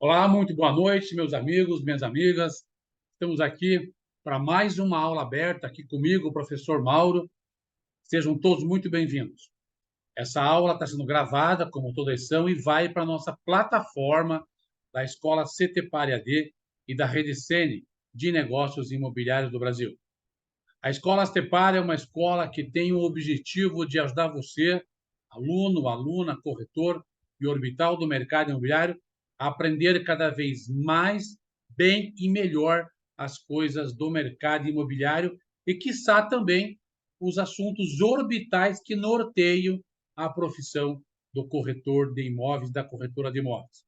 Olá, muito boa noite, meus amigos, minhas amigas. Estamos aqui para mais uma aula aberta aqui comigo, o professor Mauro. Sejam todos muito bem-vindos. Essa aula está sendo gravada, como todas são, e vai para a nossa plataforma da Escola CTPAR EAD e da Rede Sene de Negócios Imobiliários do Brasil. A Escola CTPAR é uma escola que tem o objetivo de ajudar você, aluno, aluna, corretor e orbital do mercado imobiliário, a aprender cada vez mais, bem e melhor as coisas do mercado imobiliário e, quiçá, também os assuntos orbitais que norteiam a profissão do corretor de imóveis, da corretora de imóveis.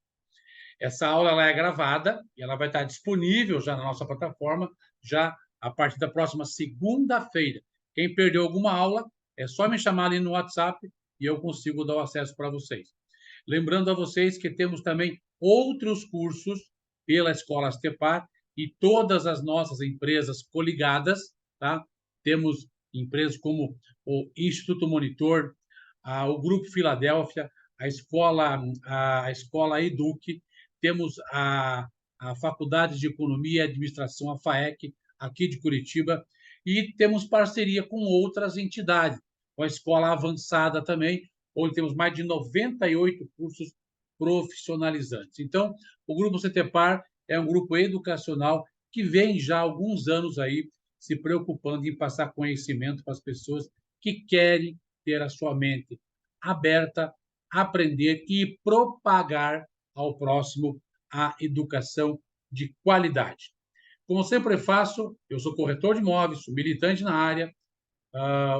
Essa aula ela é gravada e ela vai estar disponível já na nossa plataforma, já a partir da próxima segunda-feira. Quem perdeu alguma aula, é só me chamar ali no WhatsApp e eu consigo dar o acesso para vocês. Lembrando a vocês que temos também outros cursos pela Escola Astepar e todas as nossas empresas coligadas, tá? Temos empresas como o Instituto Monitor, o Grupo Filadélfia, a escola Eduque, temos a Faculdade de Economia e Administração, a FAEC, aqui de Curitiba, e temos parceria com outras entidades, com a Escola Avançada também, onde temos mais de 98 cursos profissionalizantes. Então, o Grupo CTPAR é um grupo educacional que vem já há alguns anos aí se preocupando em passar conhecimento para as pessoas que querem ter a sua mente aberta, aprender e propagar ao próximo a educação de qualidade. Como sempre faço, eu sou corretor de imóveis, sou militante na área.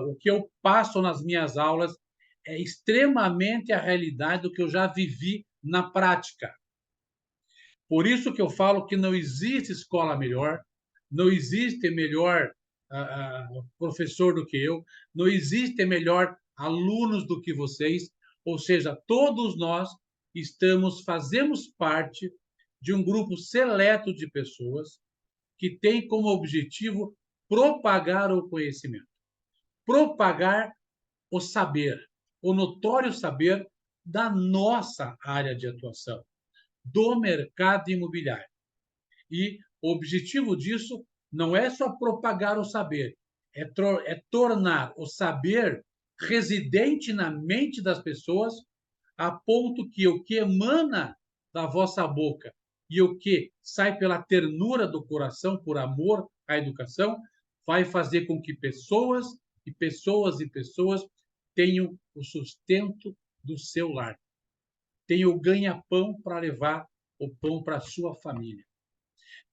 O que eu passo nas minhas aulas é extremamente a realidade do que eu já vivi na prática. Por isso que eu falo que não existe escola melhor, não existe melhor professor do que eu, não existe melhor alunos do que vocês, ou seja, todos nós fazemos parte de um grupo seleto de pessoas que tem como objetivo propagar o conhecimento, propagar o saber, o notório saber da nossa área de atuação, do mercado imobiliário. E o objetivo disso não é só propagar o saber, é tornar o saber residente na mente das pessoas, a ponto que o que emana da vossa boca e o que sai pela ternura do coração, por amor à educação, vai fazer com que pessoas e pessoas e pessoas tenham o sustento do seu lar, tenham o ganha-pão para levar o pão para a sua família,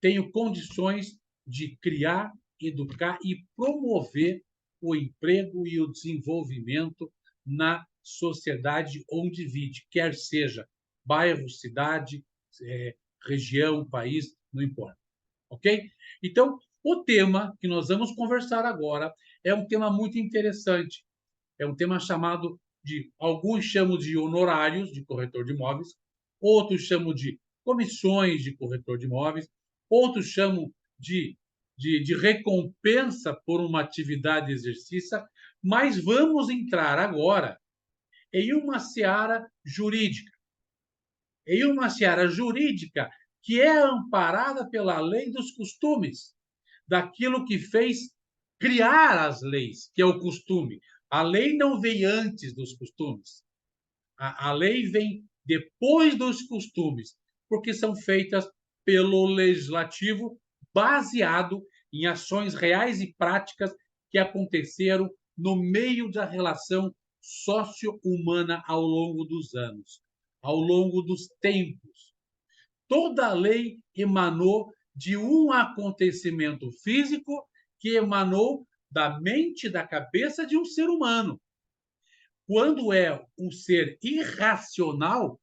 tenham condições de criar, educar e promover o emprego e o desenvolvimento na sociedade onde vive, quer seja bairro, cidade, região, país, não importa. Ok? Então, o tema que nós vamos conversar agora é um tema muito interessante. É um tema chamado alguns chamam de honorários de corretor de imóveis, outros chamam de comissões de corretor de imóveis, outros chamam de recompensa por uma atividade de exercício, mas vamos entrar agora em uma seara jurídica. Em uma seara jurídica que é amparada pela lei dos costumes, daquilo que fez criar as leis, que é o costume. A lei não vem antes dos costumes. A lei vem depois dos costumes, porque são feitas pelo legislativo baseado em ações reais e práticas que aconteceram no meio da relação socio-humana ao longo dos anos, ao longo dos tempos. Toda a lei emanou de um acontecimento físico que emanou da mente, da cabeça de um ser humano. Quando é um ser irracional,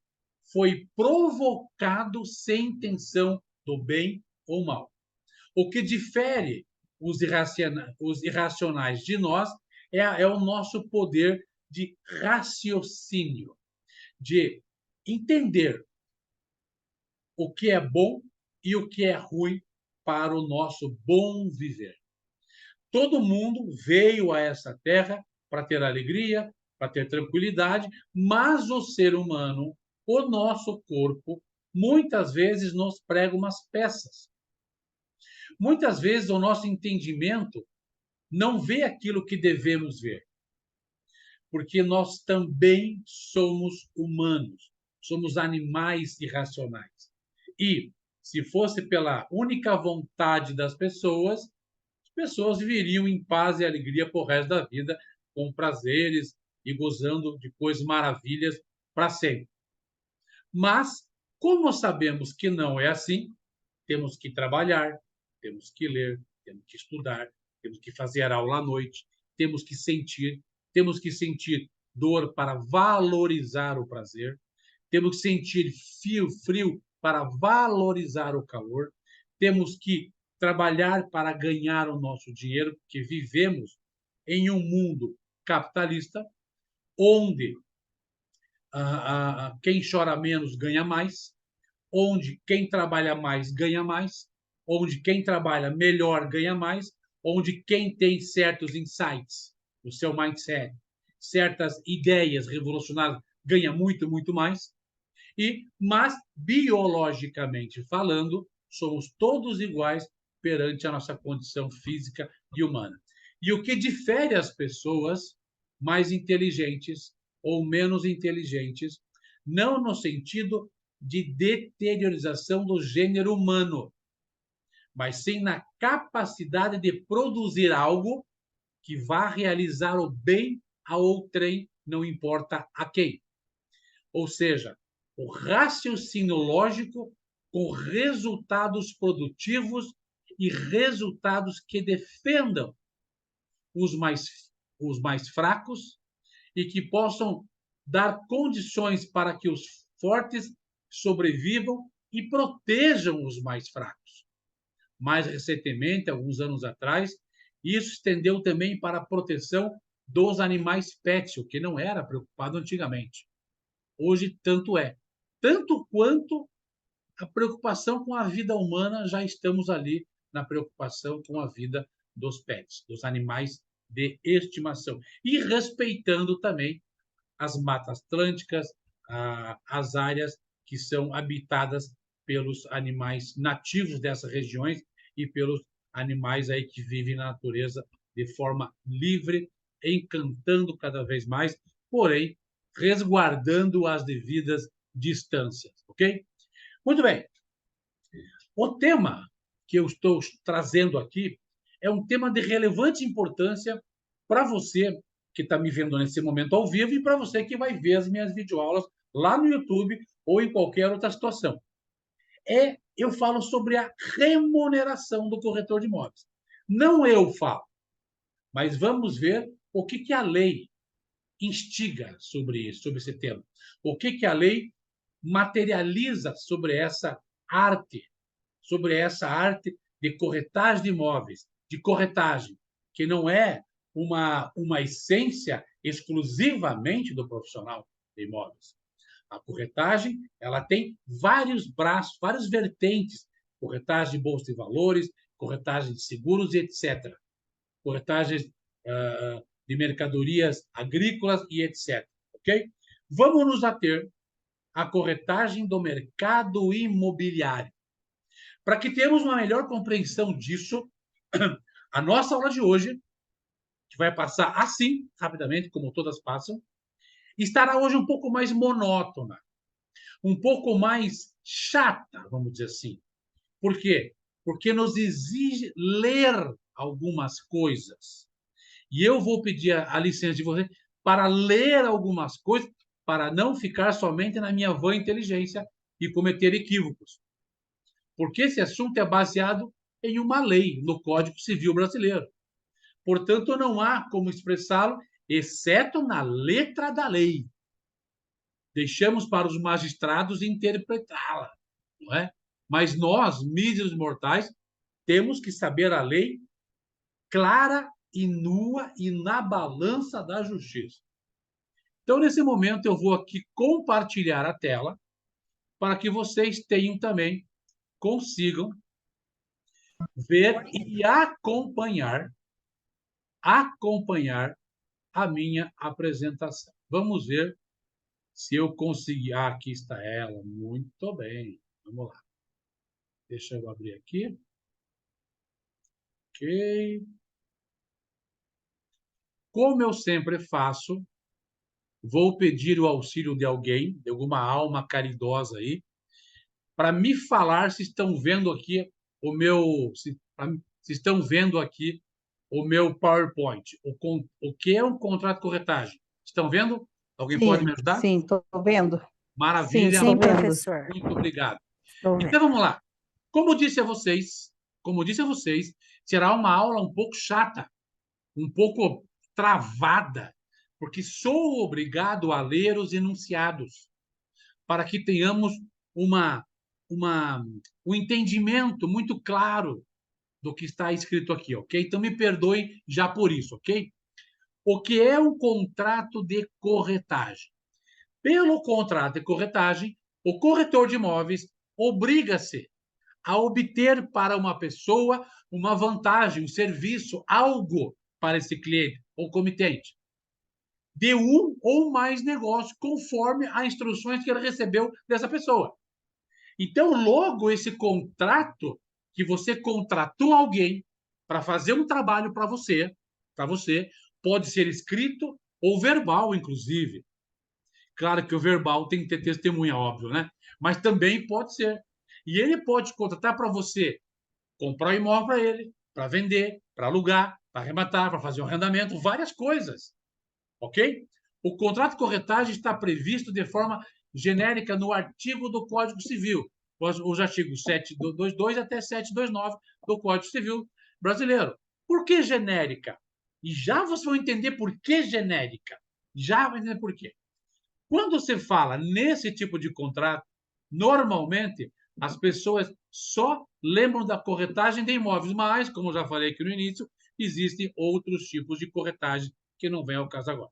foi provocado sem intenção do bem ou mal. O que difere os irracionais de nós é o nosso poder de raciocínio, de entender o que é bom e o que é ruim para o nosso bom viver. Todo mundo veio a essa terra para ter alegria, para ter tranquilidade, mas o ser humano, o nosso corpo, muitas vezes nos prega umas peças. Muitas vezes o nosso entendimento não vê aquilo que devemos ver, porque nós também somos humanos, somos animais irracionais. E, se fosse pela única vontade das pessoas, as pessoas viveriam em paz e alegria por resto da vida, com prazeres e gozando de coisas maravilhas para sempre. Mas, como sabemos que não é assim, temos que trabalhar, temos que ler, temos que estudar, temos que fazer aula à noite, temos que sentir dor para valorizar o prazer, temos que sentir frio para valorizar o calor, temos que trabalhar para ganhar o nosso dinheiro, porque vivemos em um mundo capitalista, onde quem chora menos ganha mais, onde quem trabalha mais ganha mais, onde quem trabalha melhor ganha mais, onde quem tem certos insights no seu mindset, certas ideias revolucionárias ganha muito mais. Mas biologicamente falando, somos todos iguais perante a nossa condição física e humana. E o que difere as pessoas mais inteligentes ou menos inteligentes, não no sentido de deteriorização do gênero humano, mas sim na capacidade de produzir algo que vá realizar o bem a outrem, não importa a quem. Ou seja, o raciocínio lógico com resultados produtivos e resultados que defendam os mais fracos e que possam dar condições para que os fortes sobrevivam e protejam os mais fracos. Mais recentemente, alguns anos atrás, isso estendeu também para a proteção dos animais pets, o que não era preocupado antigamente. Hoje, tanto é. Tanto quanto a preocupação com a vida humana, já estamos ali na preocupação com a vida dos pets, dos animais de estimação. E respeitando também as matas atlânticas, as áreas que são habitadas pelos animais nativos dessas regiões e pelos animais aí que vivem na natureza de forma livre, encantando cada vez mais, porém resguardando as devidas distâncias, ok? Muito bem. O tema que eu estou trazendo aqui é um tema de relevante importância para você que está me vendo nesse momento ao vivo e para você que vai ver as minhas videoaulas lá no YouTube ou em qualquer outra situação. Eu falo sobre a remuneração do corretor de imóveis. Não eu falo, mas vamos ver o que a lei instiga sobre isso, sobre esse tema. O que a lei materializa sobre essa arte de corretagem de imóveis, de corretagem, que não é uma essência exclusivamente do profissional de imóveis. A corretagem ela tem vários braços, várias vertentes, corretagem de bolsa de valores, corretagem de seguros e etc. Corretagem de mercadorias agrícolas e etc. Ok? Vamos nos ater à corretagem do mercado imobiliário. Para que tenhamos uma melhor compreensão disso, a nossa aula de hoje, que vai passar assim, rapidamente, como todas passam, estará hoje um pouco mais monótona, um pouco mais chata, vamos dizer assim. Por quê? Porque nos exige ler algumas coisas. E eu vou pedir a licença de você para ler algumas coisas, para não ficar somente na minha vã inteligência e cometer equívocos. Porque esse assunto é baseado em uma lei, no Código Civil Brasileiro. Portanto, não há como expressá-lo, exceto na letra da lei. Deixamos para os magistrados interpretá-la, não é? Mas nós, míseros mortais, temos que saber a lei clara e nua e na balança da justiça. Então, nesse momento, eu vou aqui compartilhar a tela para que vocês tenham também, consigam ver e acompanhar a minha apresentação. Vamos ver se eu conseguir. Aqui está ela. Muito bem. Vamos lá. Deixa eu abrir aqui. Ok. Como eu sempre faço, vou pedir o auxílio de alguém, de alguma alma caridosa aí, para me falar se estão vendo aqui o meu, se estão vendo aqui o meu PowerPoint. O que é um contrato de corretagem? Estão vendo? Alguém pode me Sim, ajudar? sim, estou vendo. Sim, Maravilha, estou Sim, vendo. professor. muito obrigado. Estou vendo. Então vamos lá. Como disse a vocês, será uma aula um pouco chata, um pouco travada, porque sou obrigado a ler os enunciados para que tenhamos uma, uma, um entendimento muito claro do que está escrito aqui, ok? Então me perdoem já por isso, ok? O que é um contrato de corretagem? Pelo contrato de corretagem, o corretor de imóveis obriga-se a obter para uma pessoa uma vantagem, um serviço, algo para esse cliente ou comitente, de um ou mais negócios, conforme as instruções que ele recebeu dessa pessoa. Então, logo, esse contrato que você contratou alguém para fazer um trabalho para você, pode ser escrito ou verbal, inclusive. Claro que o verbal tem que ter testemunha, óbvio, né? Mas também pode ser. E ele pode contratar para você comprar um imóvel para ele, para vender, para alugar, para arrematar, para fazer um arrendamento, várias coisas, ok? O contrato de corretagem está previsto de forma genérica no artigo do Código Civil, os artigos 722 até 729 do Código Civil brasileiro. Por que genérica? E já vocês vão entender por que genérica. Já vão entender por quê. Quando você fala nesse tipo de contrato, normalmente as pessoas só lembram da corretagem de imóveis, mas, como eu já falei aqui no início, existem outros tipos de corretagem que não vem ao caso agora.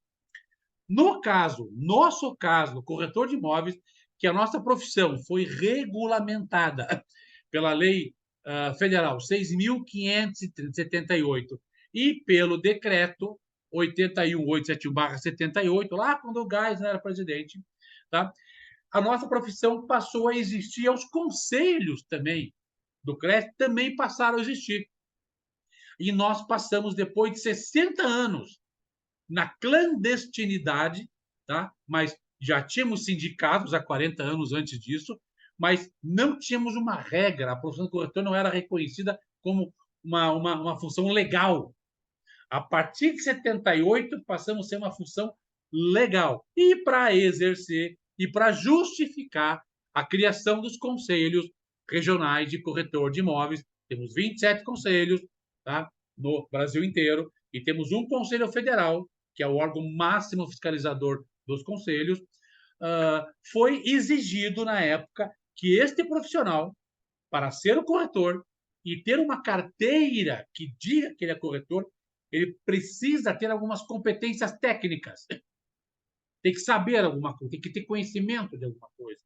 No caso, nosso caso, corretor de imóveis, que a nossa profissão foi regulamentada pela Lei Federal 6.578 e pelo Decreto 81.871/78, lá quando o Geisel era presidente, tá? A nossa profissão passou a existir, os conselhos também do CRES também passaram a existir. E nós passamos, depois de 60 anos, na clandestinidade, tá? Mas já tínhamos sindicatos há 40 anos antes disso, mas não tínhamos uma regra, a profissão de corretor não era reconhecida como uma função legal. A partir de 78, passamos a ser uma função legal. E para exercer e para justificar a criação dos conselhos regionais de corretor de imóveis, temos 27 conselhos, tá? No Brasil inteiro, e temos um conselho federal, que é o órgão máximo fiscalizador dos conselhos. Foi exigido na época que este profissional, para ser o corretor e ter uma carteira que diga que ele é corretor, ele precisa ter algumas competências técnicas. Tem que saber alguma coisa, tem que ter conhecimento de alguma coisa.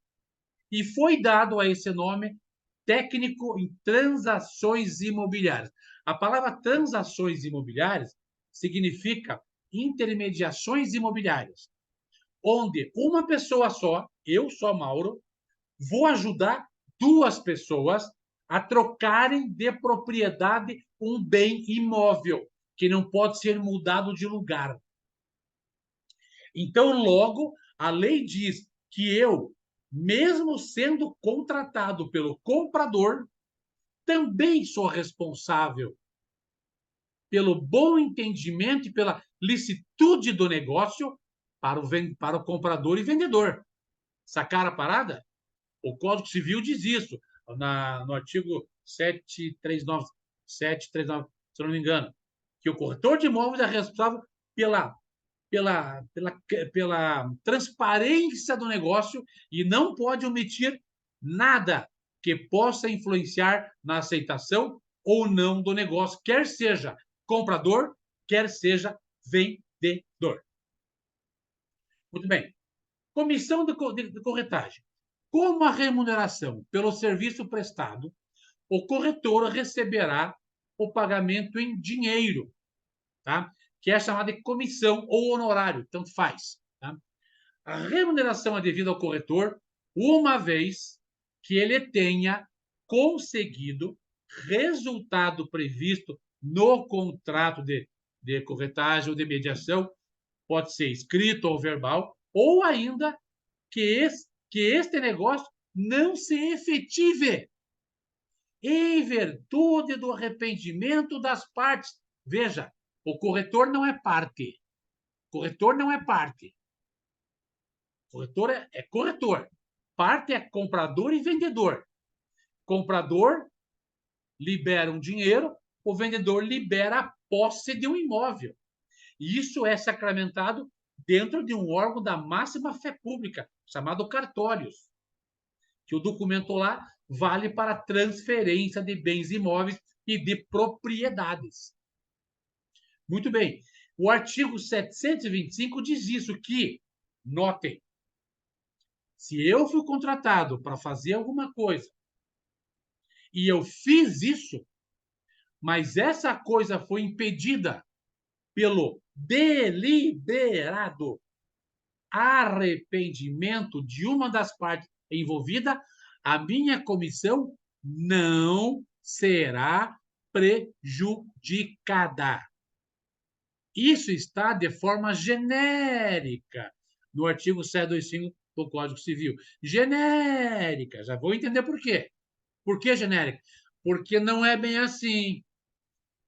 E foi dado a esse nome técnico em transações imobiliárias. A palavra transações imobiliárias significa intermediações imobiliárias, onde uma pessoa só, eu só, Mauro, vou ajudar duas pessoas a trocarem de propriedade um bem imóvel, que não pode ser mudado de lugar. Então, logo, a lei diz que eu, mesmo sendo contratado pelo comprador, também sou responsável pelo bom entendimento e pela licitude do negócio para o comprador e vendedor. Sacar a parada? O Código Civil diz isso, no artigo 739, se eu não me engano, que o corretor de imóveis é responsável pela, pela transparência do negócio e não pode omitir nada que possa influenciar na aceitação ou não do negócio, quer seja comprador, quer seja vendedor. Muito bem. Comissão de corretagem. Como a remuneração pelo serviço prestado, o corretor receberá o pagamento em dinheiro, tá? Que é chamada de comissão ou honorário, tanto faz. Tá? A remuneração é devida ao corretor uma vez que ele tenha conseguido resultado previsto no contrato de corretagem ou de mediação, pode ser escrito ou verbal, ou ainda que este negócio não se efetive em virtude do arrependimento das partes. Veja, o corretor não é parte. Corretor não é parte. Corretor é corretor. Parte é comprador e vendedor. Comprador libera um dinheiro, o vendedor libera a posse de um imóvel. Isso é sacramentado dentro de um órgão da máxima fé pública, chamado cartórios, que o documento lá vale para transferência de bens imóveis e de propriedades. Muito bem. O artigo 725 diz isso, que, notem, se eu fui contratado para fazer alguma coisa e eu fiz isso, mas essa coisa foi impedida pelo deliberado arrependimento de uma das partes envolvida, a minha comissão não será prejudicada. Isso está de forma genérica no artigo 725 do Código Civil. Genérica. Já vou entender por quê. Por que genérica? Porque não é bem assim.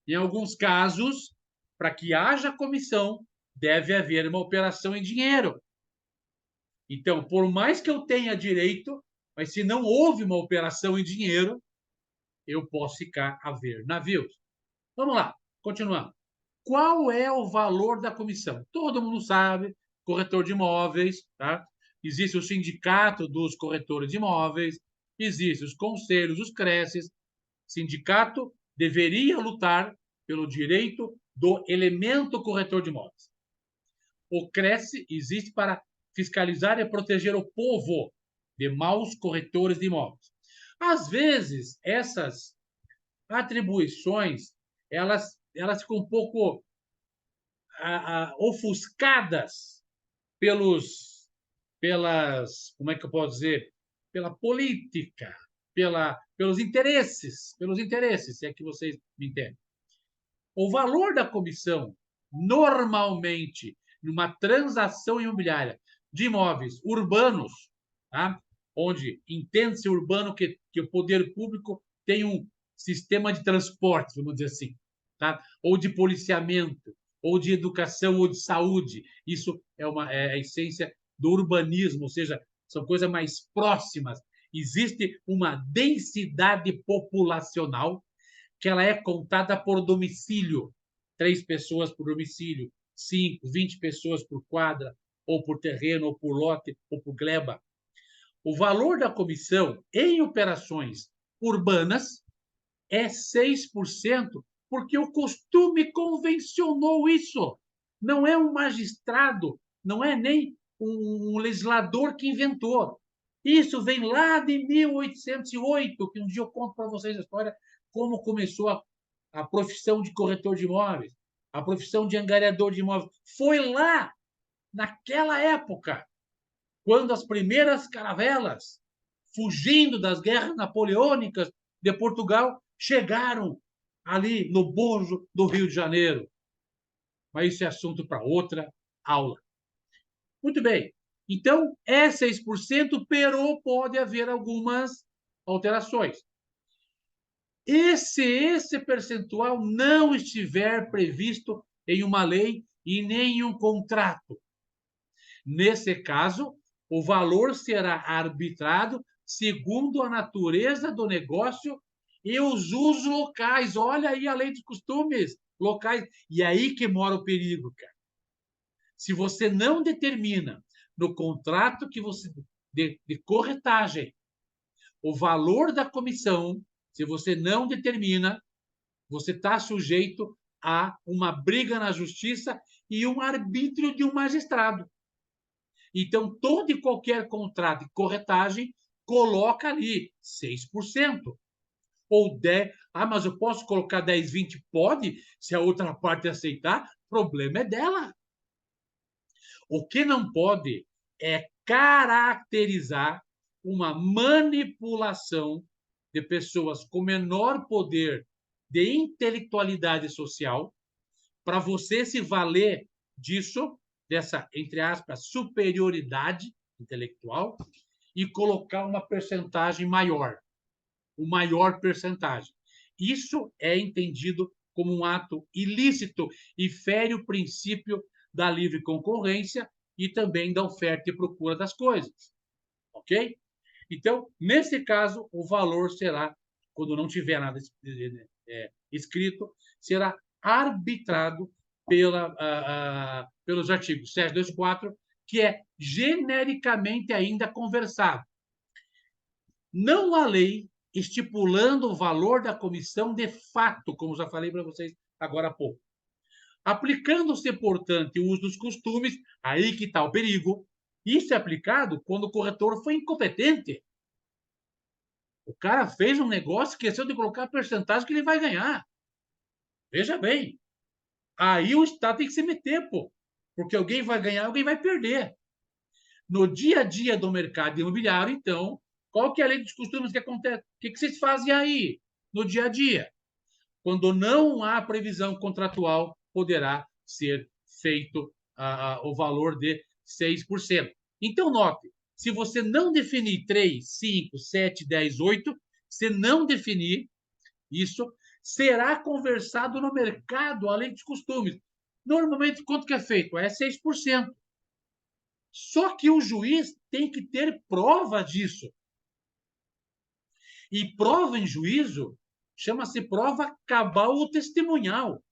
Em alguns casos, para que haja comissão, deve haver uma operação em dinheiro. Então, por mais que eu tenha direito, mas se não houve uma operação em dinheiro, eu posso ficar a ver navios. Vamos lá, continuando. Qual é o valor da comissão? Todo mundo sabe, corretor de imóveis, tá? Existe o sindicato dos corretores de imóveis, existem os conselhos, os CRECES. Sindicato deveria lutar pelo direito do elemento corretor de imóveis. O CRECE existe para fiscalizar e proteger o povo de maus corretores de imóveis. Às vezes, essas atribuições, elas ficam um pouco ofuscadas como é que eu posso dizer, pela política, pelos interesses, se é que vocês me entendem. O valor da comissão, normalmente, numa transação imobiliária de imóveis urbanos, tá? Onde entende-se urbano que o poder público tem um sistema de transporte, vamos dizer assim, tá? Ou de policiamento, ou de educação, ou de saúde. Isso é a essência do urbanismo, ou seja, são coisas mais próximas. Existe uma densidade populacional que ela é contada por domicílio. 3 pessoas por domicílio, 5, 20 pessoas por quadra, ou por terreno, ou por lote, ou por gleba. O valor da comissão em operações urbanas é 6%, porque o costume convencionou isso. Não é um magistrado, não é nem um legislador que inventou. Isso vem lá de 1808, que um dia eu conto para vocês a história, como começou a profissão de corretor de imóveis, a profissão de angariador de imóveis. Foi lá, naquela época, quando as primeiras caravelas, fugindo das guerras napoleônicas de Portugal, chegaram ali no bojo do Rio de Janeiro. Mas isso é assunto para outra aula. Muito bem. Então, é 6%, pero pode haver algumas alterações. E se esse percentual não estiver previsto em uma lei e nem em um contrato? Nesse caso, o valor será arbitrado segundo a natureza do negócio e os usos locais. Olha aí a lei de costumes locais. E aí que mora o perigo, cara. Se você não determina no contrato que você de corretagem o valor da comissão, se você não determina, você está sujeito a uma briga na justiça e um arbítrio de um magistrado. Então, todo e qualquer contrato de corretagem coloca ali 6%. Ou 10%. Ah, mas eu posso colocar 10, 20? Pode, se a outra parte aceitar, o problema é dela. O que não pode é caracterizar uma manipulação de pessoas com menor poder de intelectualidade social para você se valer disso, dessa, entre aspas, superioridade intelectual e colocar uma percentagem maior, o maior percentagem. Isso é entendido como um ato ilícito e fere o princípio da livre concorrência e também da oferta e procura das coisas. Ok? Então, nesse caso, o valor será, quando não tiver nada escrito, será arbitrado pelos artigos 724, que é genericamente ainda conversado. Não há lei estipulando o valor da comissão de fato, como já falei para vocês agora há pouco. Aplicando-se, portanto, o uso dos costumes, aí que está o perigo. Isso é aplicado quando o corretor foi incompetente. O cara fez um negócio, esqueceu de colocar a percentagem que ele vai ganhar. Veja bem. Aí o Estado tem que se meter, pô. Porque alguém vai ganhar, alguém vai perder. No dia a dia do mercado imobiliário, então, qual que é a lei dos costumes que acontece? O que vocês fazem aí, no dia a dia? Quando não há previsão contratual, poderá ser feito o valor de 6%. Então, note, se você não definir 3, 5, 7, 10, 8, se não definir isso, será conversado no mercado a lei dos costumes. Normalmente, quanto que é feito? É 6%. Só que o juiz tem que ter prova disso. E prova em juízo chama-se prova cabal ou testemunhal.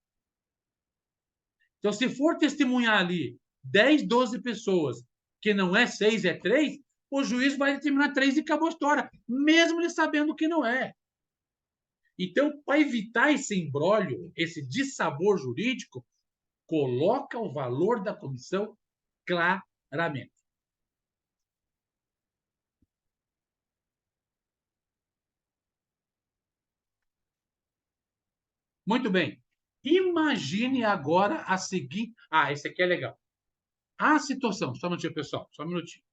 Então, se for testemunhar ali 10, 12 pessoas, que não é 6, é 3, o juiz vai determinar 3 e acabou a história, mesmo ele sabendo que não é. Então, para evitar esse imbróglio, esse dissabor jurídico, coloca o valor da comissão claramente. Muito bem. Imagine agora a seguinte... Ah, esse aqui é legal. A situação... Só um minutinho, pessoal. Só um minutinho.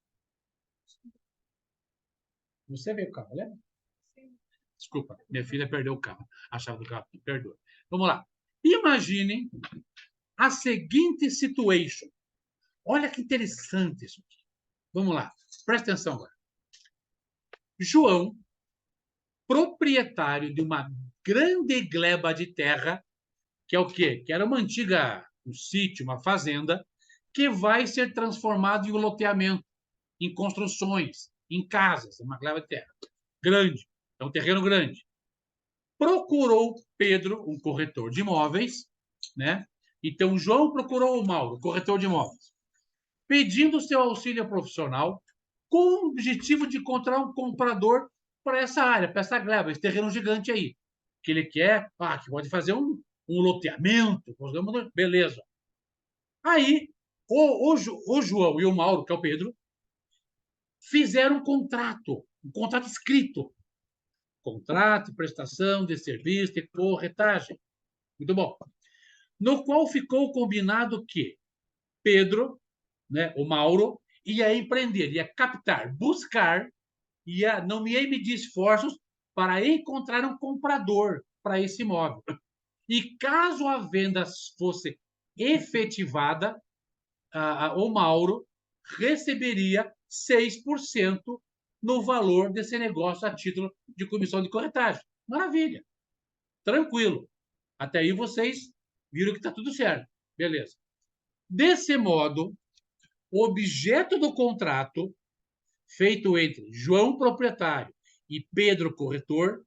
Você veio o carro, lembra? Desculpa, minha filha perdeu o carro. Achava do carro. Perdoa. Vamos lá. Imagine a seguinte situation. Olha que interessante isso aqui. Vamos lá. Presta atenção agora. João, proprietário de uma grande gleba de terra, que é o quê? Que era uma antiga um sítio, uma fazenda, que vai ser transformado em um loteamento, em construções, em casas, uma gleba de terra grande, é um terreno grande. Procurou Pedro, um corretor de imóveis, né? Então, João procurou o Mauro, corretor de imóveis, pedindo seu auxílio profissional com o objetivo de encontrar um comprador para essa área, para essa gleba, esse terreno gigante aí. Que ele quer, que pode fazer um loteamento, beleza. Aí, o João e o Mauro, que é o Pedro, fizeram um contrato escrito. Contrato, prestação de serviço e corretagem. Muito bom. No qual ficou combinado que Pedro, né, o Mauro, ia empreender, ia captar, buscar, não ia medir esforços para encontrar um comprador para esse imóvel. E caso a venda fosse efetivada, o Mauro receberia 6% no valor desse negócio a título de comissão de corretagem. Maravilha. Tranquilo. Até aí vocês viram que está tudo certo. Beleza. Desse modo, o objeto do contrato, feito entre João, proprietário, e Pedro, corretor,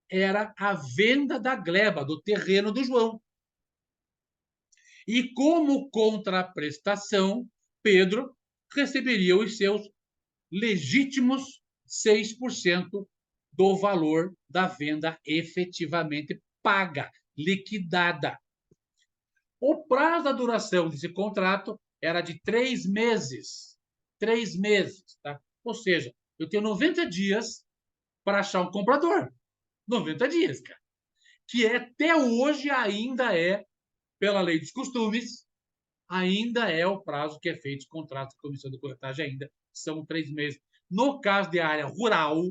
era a venda da gleba, do terreno do João. E como contraprestação, Pedro receberia os seus legítimos 6% do valor da venda efetivamente paga, liquidada. O prazo da duração desse contrato era de 3 meses. 3 meses, tá? Ou seja, eu tenho 90 dias para achar um comprador. 90 dias, cara. Que até hoje ainda é, pela lei dos costumes, ainda é o prazo que é feito de contrato de comissão de corretagem, ainda são 3 meses. No caso de área rural,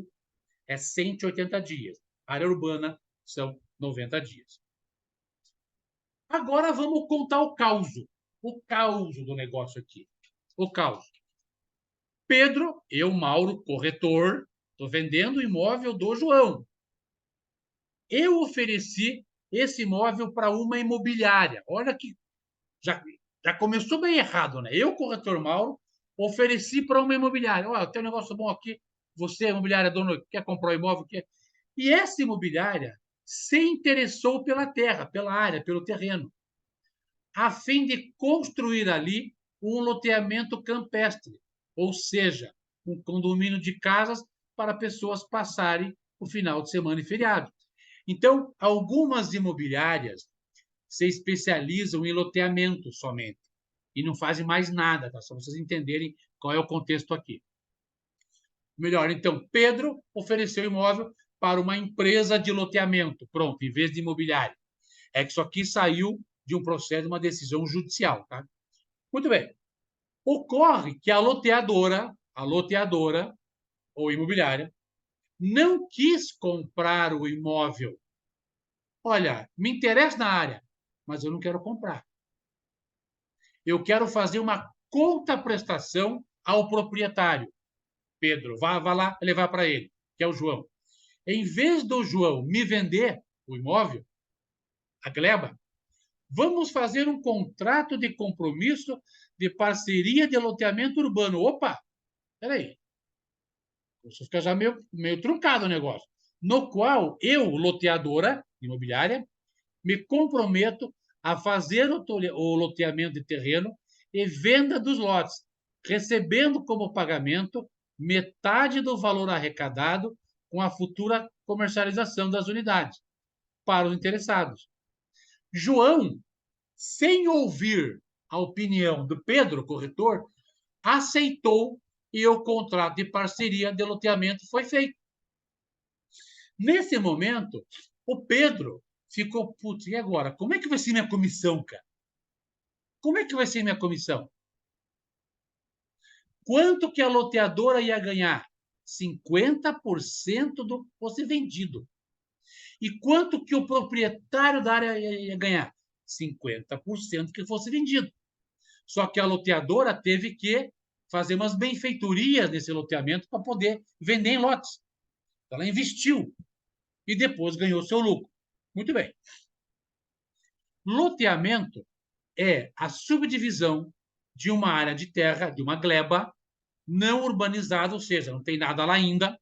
é 180 dias. Área urbana são 90 dias. Agora vamos contar o caos. O caos do negócio aqui. O caos. Pedro, eu, Mauro, corretor, estou vendendo o imóvel do João. Eu ofereci esse imóvel para uma imobiliária. Olha que já começou bem errado, né? Eu, corretor Mauro, ofereci para uma imobiliária. Olha, tem um negócio bom aqui. Você, imobiliária, dono, quer comprar o imóvel? Quer? E essa imobiliária se interessou pela terra, pela área, pelo terreno, a fim de construir ali um loteamento campestre, ou seja, um condomínio de casas para pessoas passarem o final de semana e feriado. Então, algumas imobiliárias se especializam em loteamento somente e não fazem mais nada, tá? Só para vocês entenderem qual é o contexto aqui. Melhor, então, Pedro ofereceu imóvel para uma empresa de loteamento, pronto, em vez de imobiliária. É que isso aqui saiu de um processo, de uma decisão judicial, tá? Muito bem. Ocorre que a loteadora ou imobiliária não quis comprar o imóvel. Olha, me interessa na área, mas eu não quero comprar. Eu quero fazer uma contraprestação ao proprietário. Pedro, vá lá levar para ele, que é o João. Em vez do João me vender o imóvel, a gleba, vamos fazer um contrato de compromisso de parceria de loteamento urbano. Opa, peraí. Isso fica já meio truncado o negócio. No qual eu, loteadora imobiliária, me comprometo a fazer o loteamento de terreno e venda dos lotes, recebendo como pagamento metade do valor arrecadado com a futura comercialização das unidades para os interessados. João, sem ouvir a opinião do Pedro, corretor, aceitou e o contrato de parceria de loteamento foi feito. Nesse momento, o Pedro ficou, putz, e agora? Como é que vai ser minha comissão, cara? Como é que vai ser minha comissão? Quanto que a loteadora ia ganhar? 50% do fosse vendido. E quanto que o proprietário da área ia ganhar? 50% que fosse vendido. Só que a loteadora teve que fazer umas benfeitorias nesse loteamento para poder vender em lotes. Ela investiu e depois ganhou seu lucro. Muito bem. Loteamento é a subdivisão de uma área de terra, de uma gleba, não urbanizada, ou seja, não tem nada lá ainda,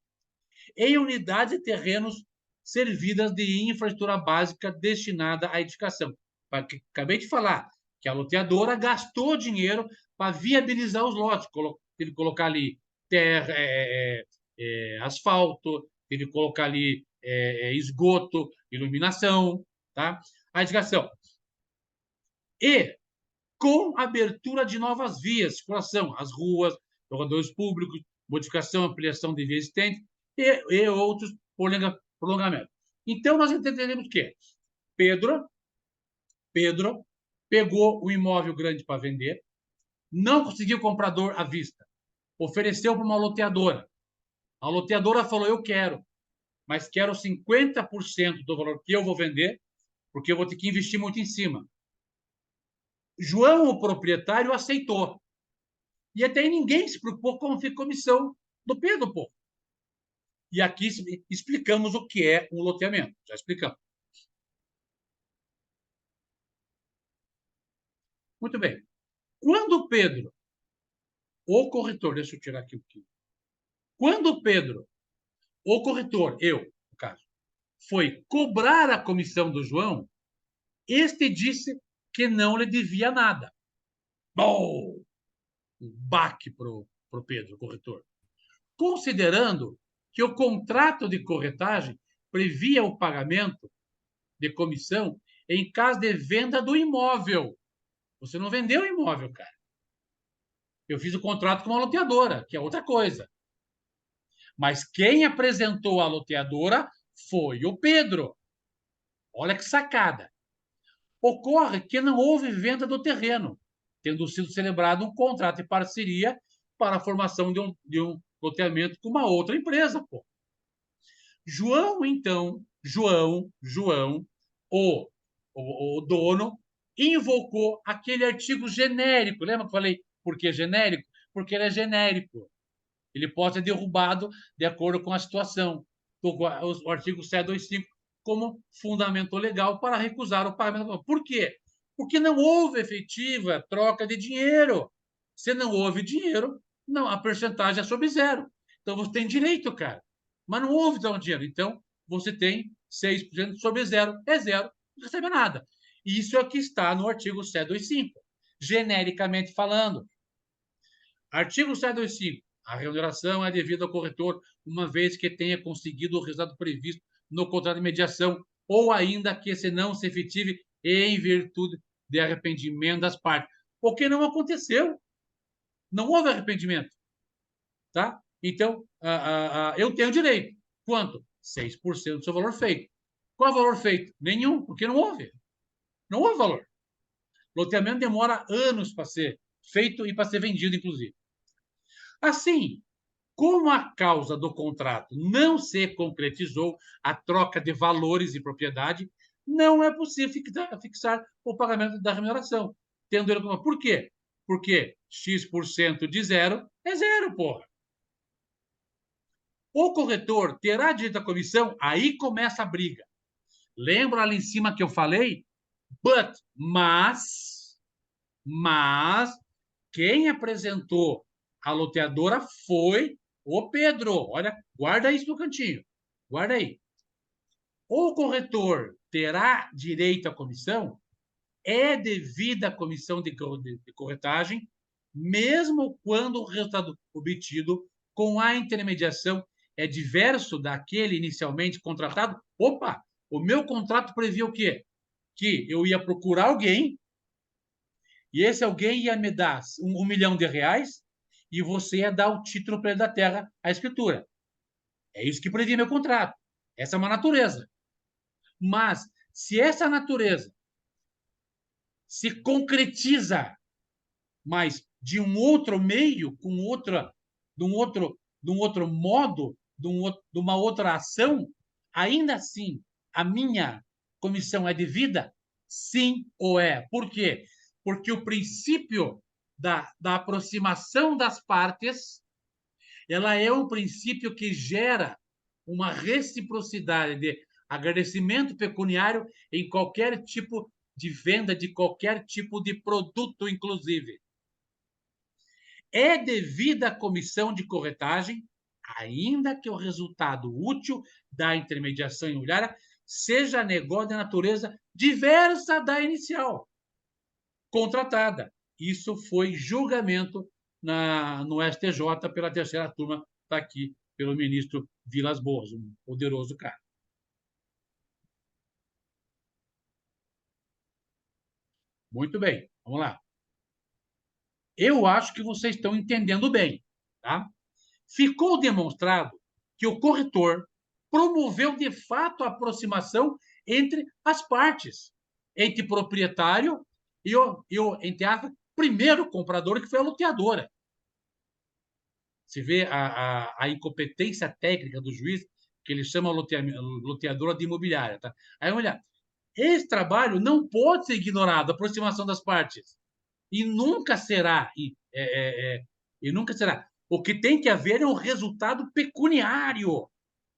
em unidades de terrenos servidas de infraestrutura básica destinada à edificação. Acabei de falar que a loteadora gastou dinheiro para viabilizar os lotes, teve que colocar ali terra, asfalto, teve que colocar ali esgoto, iluminação, tá? A edificação. E com abertura de novas vias, circulação, as ruas, jogadores públicos, modificação, ampliação de vias existentes e outros prolongamentos. Então, nós entendemos que Pedro pegou um imóvel grande para vender, não conseguiu comprador à vista, ofereceu para uma loteadora. A loteadora falou, eu quero, mas quero 50% do valor que eu vou vender, porque eu vou ter que investir muito em cima. João, o proprietário, aceitou. E até aí ninguém se preocupou com a comissão do Pedro, pô. E aqui explicamos o que é um loteamento. Já explicamos. Muito bem. Quando o Pedro, o corretor, deixa eu tirar aqui o que. Quando o Pedro, o corretor, eu, no caso, foi cobrar a comissão do João, este disse que não lhe devia nada. Bom, um baque para o Pedro, o corretor. Considerando que o contrato de corretagem previa o pagamento de comissão em caso de venda do imóvel. Você não vendeu o imóvel, cara. Eu fiz o contrato com uma loteadora, que é outra coisa. Mas quem apresentou a loteadora foi o Pedro. Olha que sacada. Ocorre que não houve venda do terreno, tendo sido celebrado um contrato de parceria para a formação de um loteamento com uma outra empresa, pô. João, então, o dono, invocou aquele artigo genérico. Lembra que eu falei por que genérico? Porque ele é genérico. Ele pode ser derrubado de acordo com a situação. O artigo 725 como fundamento legal para recusar o pagamento. Por quê? Porque não houve efetiva troca de dinheiro. Se não houve dinheiro, não, a percentagem é sobre zero. Então você tem direito, cara. Mas não houve troca de dinheiro. Então você tem 6% sobre zero. É zero, não recebe nada. Isso é o que está no artigo 725, genericamente falando. Artigo 725. A remuneração é devida ao corretor, uma vez que tenha conseguido o resultado previsto no contrato de mediação, ou ainda que esse não se efetive em virtude de arrependimento das partes. O que não aconteceu. Não houve arrependimento. Tá? Então, eu tenho direito. Quanto? 6% do seu valor feito. Qual é o valor feito? Nenhum, porque não houve. Não houve valor. Loteamento demora anos para ser feito e para ser vendido, inclusive. Assim, como a causa do contrato não se concretizou, a troca de valores e propriedade, não é possível fixar o pagamento da remuneração. Tendo ele como. Por quê? Porque X% de zero é zero, porra. O corretor terá direito à comissão, aí começa a briga. Lembra ali em cima que eu falei? Mas, quem apresentou a loteadora foi o Pedro. Olha, guarda isso no cantinho. Guarda aí. O corretor terá direito à comissão, é devida a comissão de corretagem, mesmo quando o resultado obtido com a intermediação é diverso daquele inicialmente contratado. Opa, o meu contrato previa o quê? Que eu ia procurar alguém e esse alguém ia me dar R$ 1 milhão e você ia dar o título para ele da terra, a escritura. É isso que previa meu contrato. Essa é uma natureza. Mas, se essa natureza se concretiza, mas de um outro meio, com outra, de um outro modo, de uma outra ação, ainda assim, a minha comissão é devida? Sim ou é? Por quê? Porque o princípio da aproximação das partes, ela é um princípio que gera uma reciprocidade de agradecimento pecuniário em qualquer tipo de venda de qualquer tipo de produto, inclusive. É devida a comissão de corretagem, ainda que o resultado útil da intermediação imobiliária seja negócio de natureza diversa da inicial contratada. Isso foi julgamento no STJ pela terceira turma, está aqui pelo ministro Vilas Boas, um poderoso cara. Muito bem, vamos lá. Eu acho que vocês estão entendendo bem. Tá? Ficou demonstrado que o corretor promoveu de fato a aproximação entre as partes, entre proprietário e o entre aspas, primeiro comprador, que foi a loteadora. Se vê a incompetência técnica do juiz, que ele chama loteadora de imobiliária. Tá? Aí, olha, esse trabalho não pode ser ignorado, a aproximação das partes. E nunca será. E nunca será. O que tem que haver é um resultado pecuniário,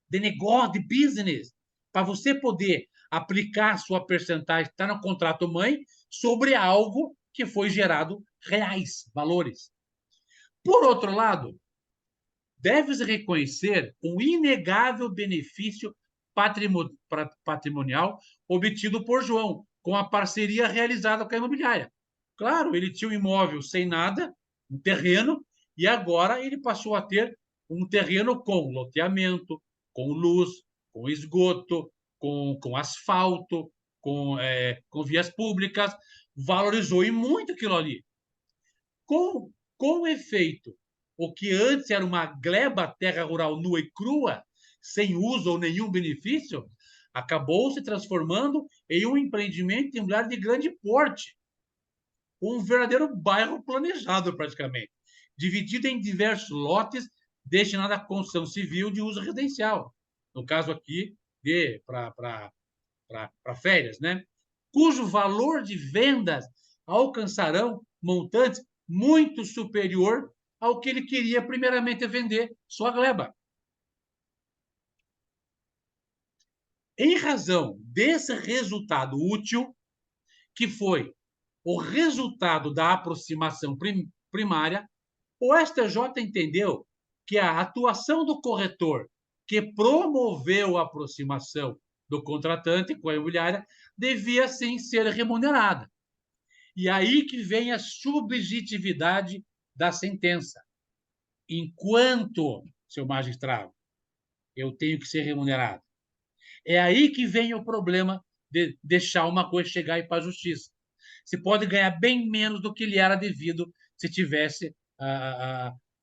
de negócio, de business, para você poder aplicar sua percentagem, está no contrato mãe, sobre algo que foi gerado reais, valores. Por outro lado, deve-se reconhecer o inegável benefício patrimonial obtido por João, com a parceria realizada com a imobiliária. Claro, ele tinha um imóvel sem nada, um terreno, e agora ele passou a ter um terreno com loteamento, com luz, com esgoto, com asfalto, com vias públicas, valorizou e muito aquilo ali. Com efeito, o que antes era uma gleba terra rural nua e crua, sem uso ou nenhum benefício, acabou se transformando em um empreendimento imobiliário de grande porte, um verdadeiro bairro planejado praticamente, dividido em diversos lotes destinada à construção civil de uso residencial. No caso aqui, para férias, né? Cujo valor de vendas alcançarão montantes muito superior ao que ele queria primeiramente vender sua gleba. Em razão desse resultado útil, que foi o resultado da aproximação primária, o STJ entendeu que a atuação do corretor que promoveu a aproximação do contratante com a imobiliária devia, sim, ser remunerada. E aí que vem a subjetividade da sentença. Enquanto, seu magistrado, eu tenho que ser remunerado. É aí que vem o problema de deixar uma coisa chegar e ir para a justiça. Você pode ganhar bem menos do que lhe era devido se tivesse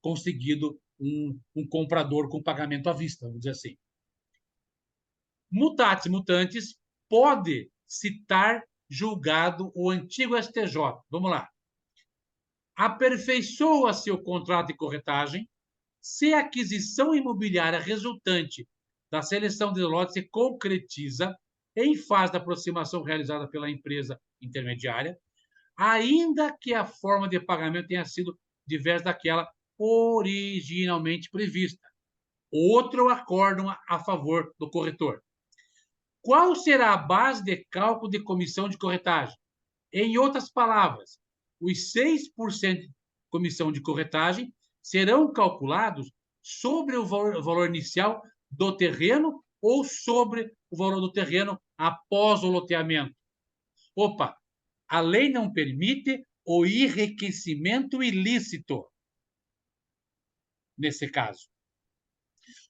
conseguido um comprador com pagamento à vista, vamos dizer assim. Mutatis mutandis, pode citar julgado o antigo STJ. Vamos lá. Aperfeiçoa-se o contrato de corretagem se a aquisição imobiliária resultante da seleção de lotes se concretiza em fase de aproximação realizada pela empresa intermediária, ainda que a forma de pagamento tenha sido diversa daquela originalmente prevista. Outro acórdão a favor do corretor. Qual será a base de cálculo de comissão de corretagem? Em outras palavras, os 6% de comissão de corretagem serão calculados sobre o valor inicial do terreno ou sobre o valor do terreno após o loteamento. Opa, a lei não permite o enriquecimento ilícito nesse caso.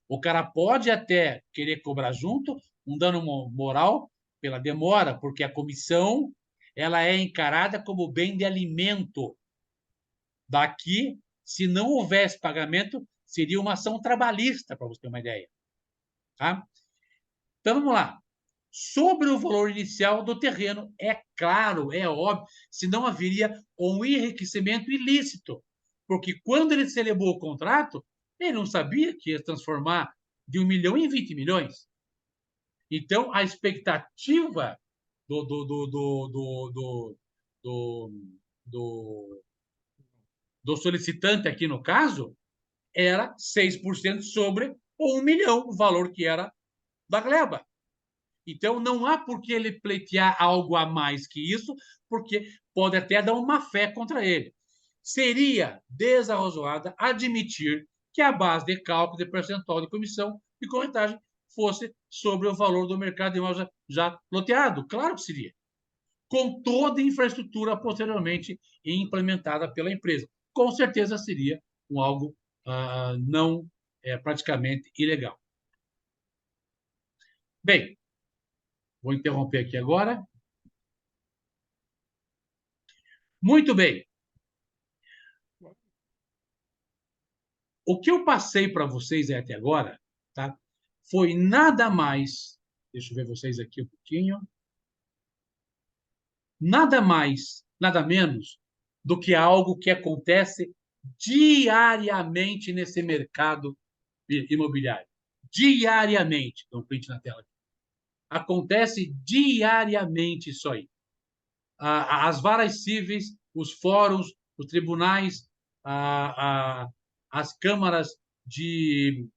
O cara pode até querer cobrar junto um dano moral pela demora, porque a comissão ela é encarada como bem de alimento. Daqui, se não houvesse pagamento, seria uma ação trabalhista, para você ter uma ideia. Tá? Então, vamos lá. Sobre o valor inicial do terreno, é claro, é óbvio, senão haveria um enriquecimento ilícito. Porque quando ele celebrou o contrato, ele não sabia que ia transformar de 1 milhão em 20 milhões. Então, a expectativa do solicitante aqui no caso era 6% sobre o 1 milhão, o valor que era da gleba. Então, não há por que ele pleitear algo a mais que isso, porque pode até dar uma fé contra ele. Seria desarrazoada admitir que a base de cálculo de percentual de comissão de corretagem fosse sobre o valor do mercado de imóveis já loteado. Claro que seria. Com toda a infraestrutura posteriormente implementada pela empresa. Com certeza seria algo não praticamente ilegal. Bem, vou interromper aqui agora. Muito bem. O que eu passei para vocês até agora, tá? Foi nada mais, deixa eu ver vocês aqui um pouquinho, nada mais, nada menos do que algo que acontece diariamente nesse mercado imobiliário. Diariamente. Dá um print na tela aqui. Acontece diariamente isso aí. As varas cíveis, os fóruns, os tribunais, as câmaras de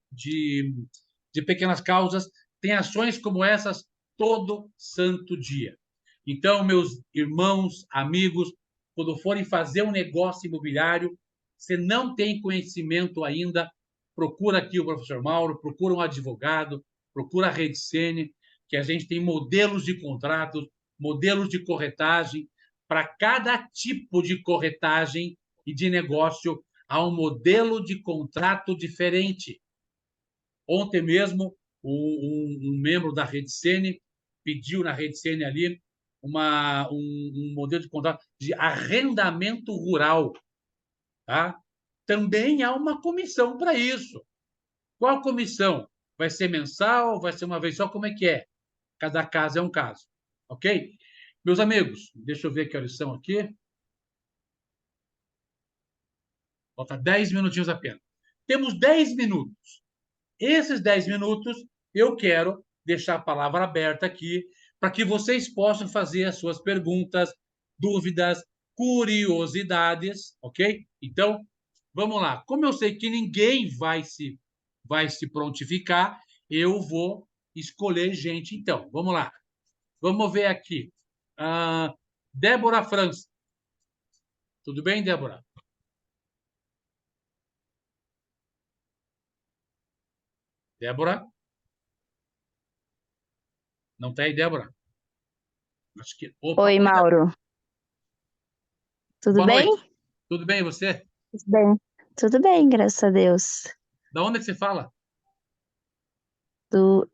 pequenas causas têm ações como essas todo santo dia. Então, meus irmãos, amigos, quando forem fazer um negócio imobiliário, você não tem conhecimento ainda, procura aqui o professor Mauro, procura um advogado, procura a Rede Sene, que a gente tem modelos de contratos, modelos de corretagem. Para cada tipo de corretagem e de negócio, há um modelo de contrato diferente. Ontem mesmo, um membro da Rede Sene pediu na Rede Sene ali um modelo de contrato de arrendamento rural. Tá? Também há uma comissão para isso. Qual comissão? Vai ser mensal? Vai ser uma vez só? Como é que é? Cada caso é um caso. Ok? Meus amigos, deixa eu ver que horas são aqui. Falta 10 minutinhos apenas. Temos 10 minutos. Esses 10 minutos, eu quero deixar a palavra aberta aqui para que vocês possam fazer as suas perguntas, dúvidas, curiosidades, ok? Então, vamos lá. Como eu sei que ninguém vai se prontificar, eu vou escolher gente, então. Vamos lá. Vamos ver aqui. Débora França. Tudo bem, Débora? Débora? Não está aí, Débora? Acho que... Opa, Oi, oi, Débora. Mauro. Tudo Boa bem? noite. Tudo bem, e você? Tudo bem. Tudo bem, graças a Deus. Da onde é que você fala?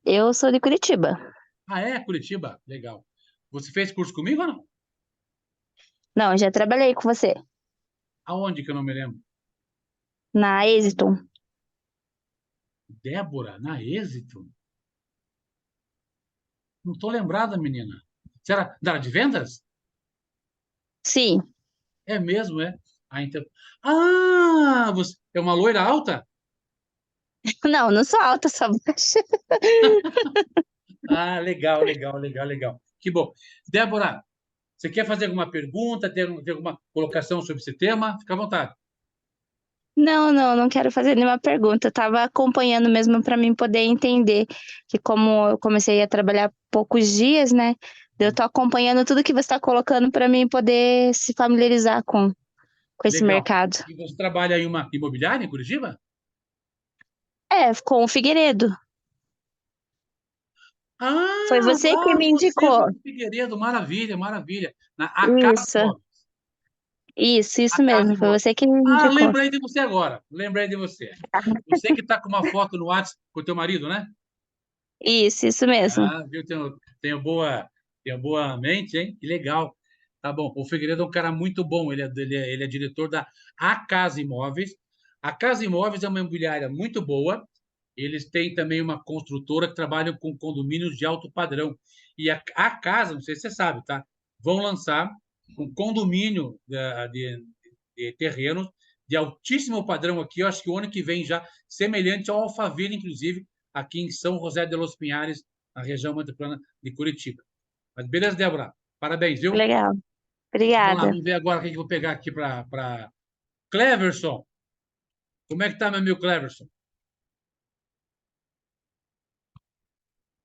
Eu sou de Curitiba. Ah, é? Curitiba? Legal. Você fez curso comigo ou não? Não, já trabalhei com você Aonde que eu não me lembro? na Exiton. Débora, na Êxito? Não estou lembrada, menina. Você era da área de vendas? Sim. É mesmo, é? Ah, então... Ah, você é uma loira alta? Não, não sou alta, sou baixa. Ah, legal, legal, legal, legal. Que bom. Débora, você quer fazer alguma pergunta, ter alguma colocação sobre esse tema? Fica à vontade. Não quero fazer nenhuma pergunta. Eu tava acompanhando mesmo para mim poder entender que como eu comecei a trabalhar há poucos dias, né? Eu tô acompanhando tudo que você está colocando para mim poder se familiarizar com esse Legal. mercado. E você trabalha em uma imobiliária em Curitiba? É, com o Figueiredo. Foi Ah, você que me você indicou. foi do Figueiredo. Maravilha, maravilha. A Casa Isso, Imóveis. A isso Casa mesmo. Foi Imóveis. você que me Ah, indicou. lembrei de você agora. Lembrei de você. Você que está com uma foto no WhatsApp com o teu marido, né? Isso mesmo. Ah, viu? Tenho boa mente, hein? Que legal. Tá bom. O Figueiredo é um cara muito bom. Ele é diretor da A Casa Imóveis. A Casa Imóveis é uma imobiliária muito boa. Eles têm também uma construtora que trabalha com condomínios de alto padrão. E a casa, não sei se você sabe, tá? Vão lançar um condomínio de terrenos de altíssimo padrão aqui. Eu acho que o ano que vem já, semelhante ao Alphaville, inclusive, aqui em São José de los Pinhares, na região metropolitana de Curitiba. Mas beleza, Débora? Parabéns, viu? Legal. Vamos lá, Obrigada. vamos ver agora o que eu vou pegar aqui para Cleverson. Como é que tá, meu amigo Cleverson?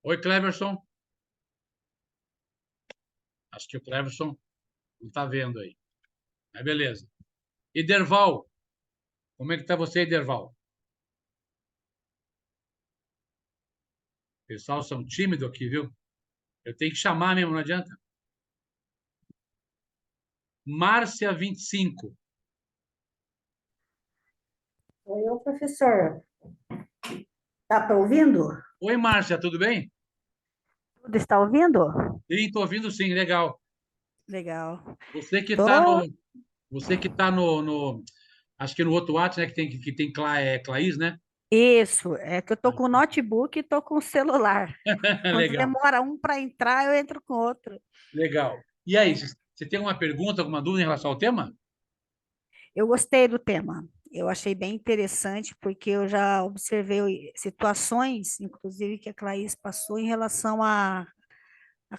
Oi, Cleverson. Acho que o Cleverson não está vendo aí. Mas beleza. E Derval? Como é que tá você, Derval? Pessoal, são tímidos aqui, viu? Eu tenho que chamar mesmo, não adianta. Márcia 25. Oi, ô, professor. Tá para ouvindo? Oi, Márcia, tudo bem? Tudo está ouvindo? Sim, estou ouvindo sim, legal. Legal. Você que está Tô. no, você que tá acho que no outro WhatsApp, né, que tem Claís, né? Isso, é que eu tô com o notebook e tô com o celular. Quando Legal, demora um para entrar, eu entro com outro. legal. E aí, você tem alguma pergunta, alguma dúvida em relação ao tema? Eu gostei do tema. Eu achei bem interessante, porque eu já observei situações, inclusive, que a Claís passou em relação à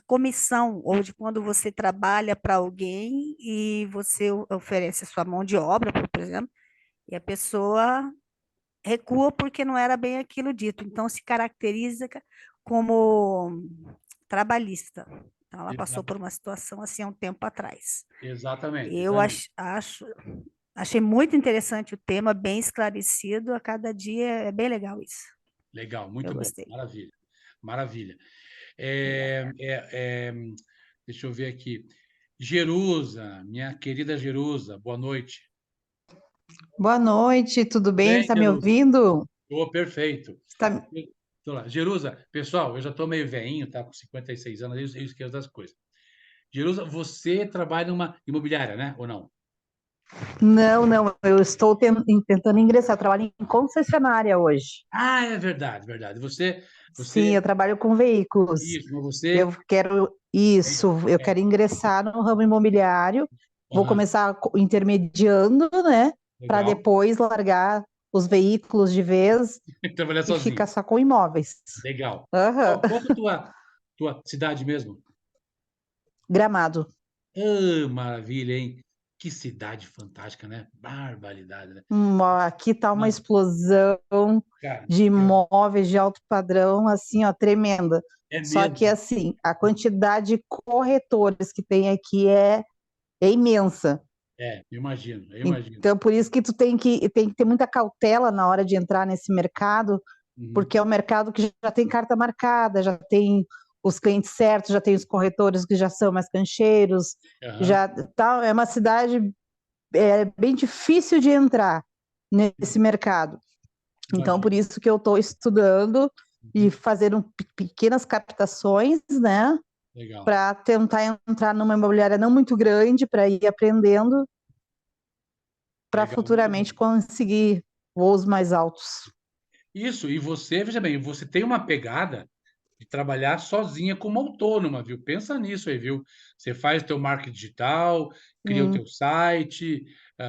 comissão, ou de quando você trabalha para alguém e você oferece a sua mão de obra, por exemplo, e a pessoa recua porque não era bem aquilo dito, então se caracteriza como trabalhista. Então, ela passou Exato. por uma situação assim há um tempo atrás. Exatamente, Eu exatamente. achei muito interessante o tema, bem esclarecido, a cada dia é bem legal isso. Legal, Eu muito bom. gostei. Maravilha, maravilha. É, é, é, deixa eu ver aqui. Jerusa, minha querida Jerusa, boa noite. Boa noite, tudo Tudo bem? bem, Está me Jerusa? ouvindo? Estou perfeito. Está... Tô lá. Jerusa, pessoal, eu já estou meio velhinho, tá com 56 anos, eu esqueço das coisas. Jerusa, você trabalha numa imobiliária, né? Ou não? Não, eu estou tentando ingressar, eu trabalho em concessionária hoje. Ah, é verdade, verdade. Sim, eu trabalho com veículos. Isso, mas você, Eu quero isso, eu é, quero ingressar no ramo imobiliário, vou aham, começar intermediando, né? Para legal. depois largar os veículos de vez Trabalhar e fica sozinho. só com imóveis. Legal. Aham. Qual que é a tua cidade mesmo? Gramado. Ah, maravilha, hein? Que cidade fantástica, né? Barbaridade, né? Aqui está uma Mas, explosão cara, de imóveis de alto padrão, assim, ó, tremenda. é Só que, mesmo. assim, a quantidade de corretores que tem aqui é imensa. Eu imagino. Então, por isso que tu tem que ter muita cautela na hora de entrar nesse mercado, Uhum. porque é um mercado que já tem carta marcada, já tem os clientes certos, já tem os corretores que já são mais cancheiros, Aham. já tá, é uma cidade bem difícil de entrar nesse mercado. Então, por Imagino. isso que eu estou estudando e Uhum. fazendo pequenas captações, né, Legal. para tentar entrar numa imobiliária não muito grande, para ir aprendendo, para Legal, muito bom. futuramente conseguir voos mais altos. Isso, e você, veja bem, você tem uma pegada de trabalhar sozinha como autônoma, viu? Pensa nisso aí, viu? Você faz o teu marketing digital, cria o Sim. teu site,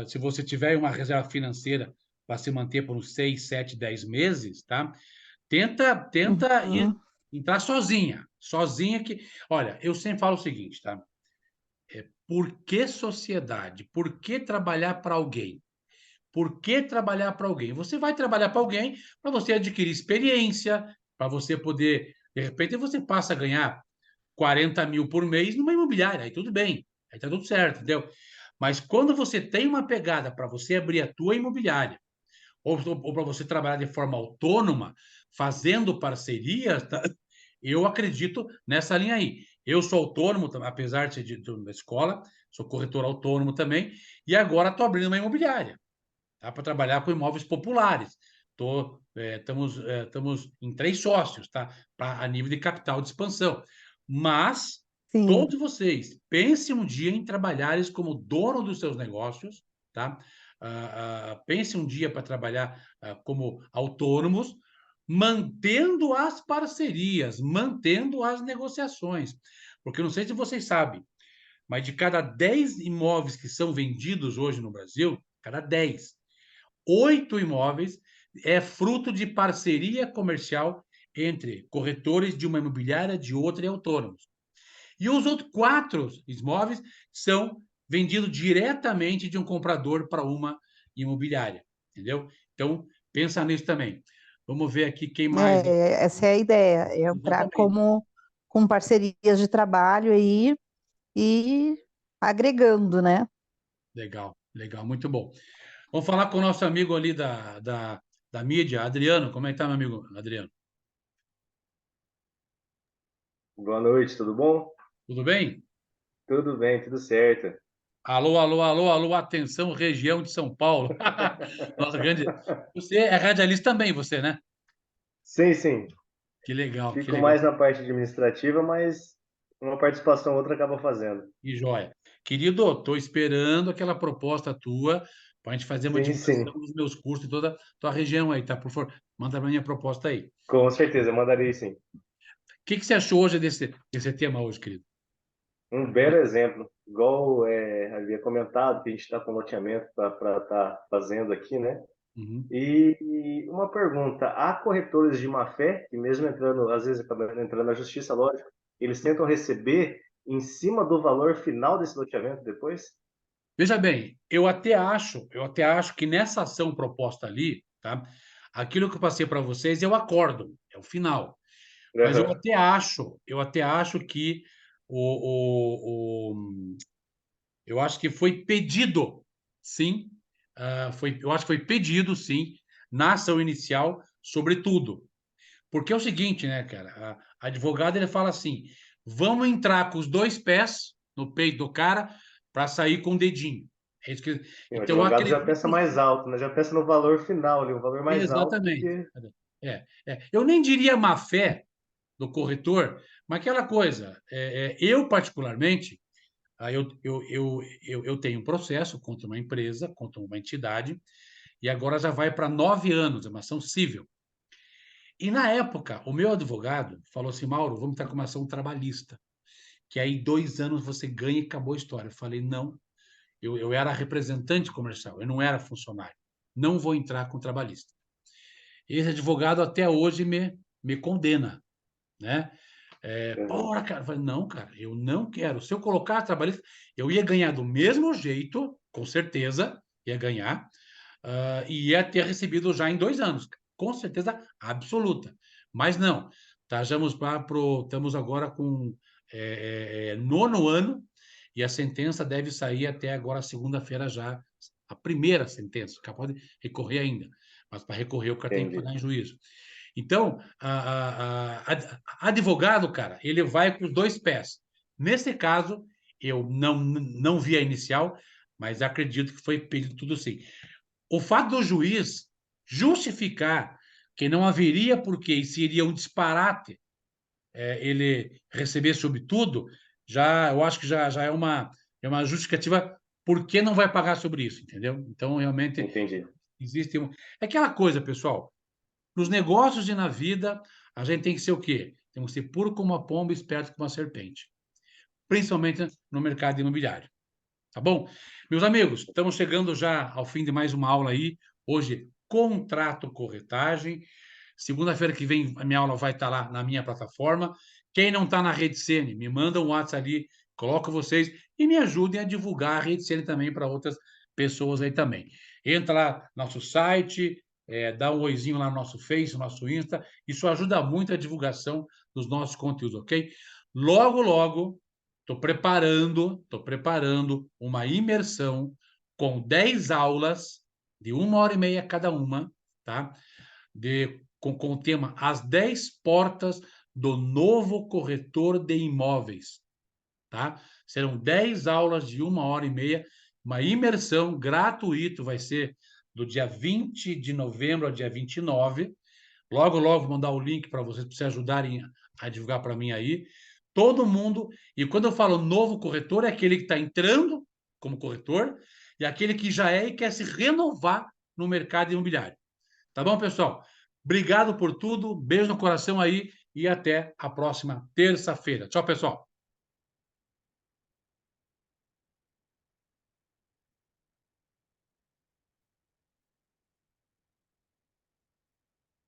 se você tiver uma reserva financeira para se manter por uns 6, 7, 10 meses, tá? Tenta ir, Uhum. entrar sozinha que... Olha, eu sempre falo o seguinte, tá? Por que sociedade? Por que trabalhar para alguém? Por que trabalhar para alguém? Você vai trabalhar para alguém para você adquirir experiência, para você poder, de repente, você passa a ganhar 40 mil por mês numa imobiliária, aí tudo bem, aí está tudo certo, entendeu? Mas quando você tem uma pegada para você abrir a tua imobiliária, ou para você trabalhar de forma autônoma, fazendo parcerias, tá? Eu acredito nessa linha aí. Eu sou autônomo, apesar de ser da escola, sou corretor autônomo também, e agora estou abrindo uma imobiliária, tá? Para trabalhar com imóveis populares. Estamos em 3 sócios, tá? A nível de capital de expansão. Mas Sim. todos vocês pensem um dia em trabalhares como dono dos seus negócios, tá? Pense um dia para trabalhar como autônomos, mantendo as parcerias, mantendo as negociações. Porque eu não sei se vocês sabem, mas de cada 10 imóveis que são vendidos hoje no Brasil, cada 10, 8 imóveis é fruto de parceria comercial entre corretores de uma imobiliária, de outra e autônomos. E os outros 4 imóveis são vendidos diretamente de um comprador para uma imobiliária, entendeu? Então, pensa nisso também. Vamos ver aqui quem mais. Essa é a ideia, é entrar Exatamente. com parcerias de trabalho aí e agregando, né? Legal, legal, muito bom. Vamos falar com o nosso amigo ali da mídia, Adriano. Como é que tá, meu amigo Adriano? Boa noite, tudo bom? Tudo bem? Tudo bem, tudo certo. Alô, alô, alô, alô, atenção, região de São Paulo. Nossa, grande. Você é radialista também, você, né? Sim, sim. Que legal, que Fico legal. mais na parte administrativa, mas uma participação ou outra acaba fazendo. Que joia. Querido, estou esperando aquela proposta tua para a gente fazer uma Sim, divulgação sim. dos meus cursos em toda a tua região aí, tá? Por favor, manda a minha proposta aí. Com certeza, eu mandarei sim. O que você achou hoje desse tema hoje, querido? Um belo exemplo. Igual havia comentado, que a gente está com loteamento para estar fazendo aqui, né? Uhum. E uma pergunta: há corretores de má-fé, que mesmo entrando, às vezes acabando entrando na justiça, lógico, eles tentam receber em cima do valor final desse loteamento depois? Veja bem, eu até acho que nessa ação proposta ali, tá? Aquilo que eu passei para vocês é o acórdão, é o final. Mas eu Aham. até acho que eu acho que foi pedido, sim, eu acho que foi pedido, sim, na ação inicial, sobretudo. Porque é o seguinte, né, cara? A advogada ele fala assim: vamos entrar com os 2 pés no peito do cara para sair com o dedinho. É isso que... O Então, eu advogado já pensa acredito. mais alto, né? Já pensa no valor final ali, o valor mais alto do Exatamente. que. Eu nem diria má fé do corretor, mas aquela coisa. Eu, particularmente, eu tenho um processo contra uma empresa, contra uma entidade, e agora já vai para 9 anos, é uma ação civil. E na época, o meu advogado falou assim: Mauro, vamos estar com uma ação trabalhista, que aí 2 anos você ganha e acabou a história. Eu falei: não, eu era representante comercial, eu não era funcionário. não vou entrar com trabalhista. Esse advogado até hoje me condena, né? Porra, cara, eu falei, não, cara, eu não quero. Se eu colocar trabalhista, eu ia ganhar do mesmo jeito, com certeza, ia ganhar, e ia ter recebido já em 2 anos, com certeza absoluta. Mas não, estamos agora com 9º ano, e a sentença deve sair até agora, segunda-feira já, a primeira sentença, pode recorrer ainda, mas para recorrer o cara tem que Entendi. pagar em juízo. Então, advogado, cara, ele vai com os 2 pés. Nesse caso, eu não vi a inicial, mas acredito que foi pedido tudo sim. O fato do juiz justificar que não haveria porquê e seria um disparate ele receber sobretudo, eu acho que já é uma justificativa por que não vai pagar sobre isso, entendeu? Então, realmente, Entendi. existe É aquela coisa, pessoal, nos negócios e na vida, a gente tem que ser o quê? Temos que ser puro como uma pomba, esperto como uma serpente. Principalmente no mercado imobiliário. Tá bom? Meus amigos, estamos chegando já ao fim de mais uma aula aí. Hoje, contrato corretagem. Segunda-feira que vem, a minha aula vai estar lá na minha plataforma. Quem não está na Rede Sene, me manda um WhatsApp ali, coloco vocês e me ajudem a divulgar a Rede Sene também para outras pessoas aí também. Entra lá no nosso site, dá um oizinho lá no nosso Face, no nosso Insta. Isso ajuda muito a divulgação dos nossos conteúdos, ok? Logo, logo, estou preparando uma imersão com 10 aulas de 1h30 cada uma, tá? Com o tema As 10 Portas do Novo Corretor de Imóveis, tá? Serão 10 aulas de 1h30, uma imersão gratuita, vai ser do dia 20 de novembro ao dia 29. Logo, logo vou mandar o link para vocês ajudarem a divulgar para mim aí. Todo mundo, e quando eu falo novo corretor, é aquele que está entrando como corretor e aquele que já é e quer se renovar no mercado imobiliário. Tá bom, pessoal? Obrigado por tudo, beijo no coração aí e até a próxima terça-feira. Tchau, pessoal.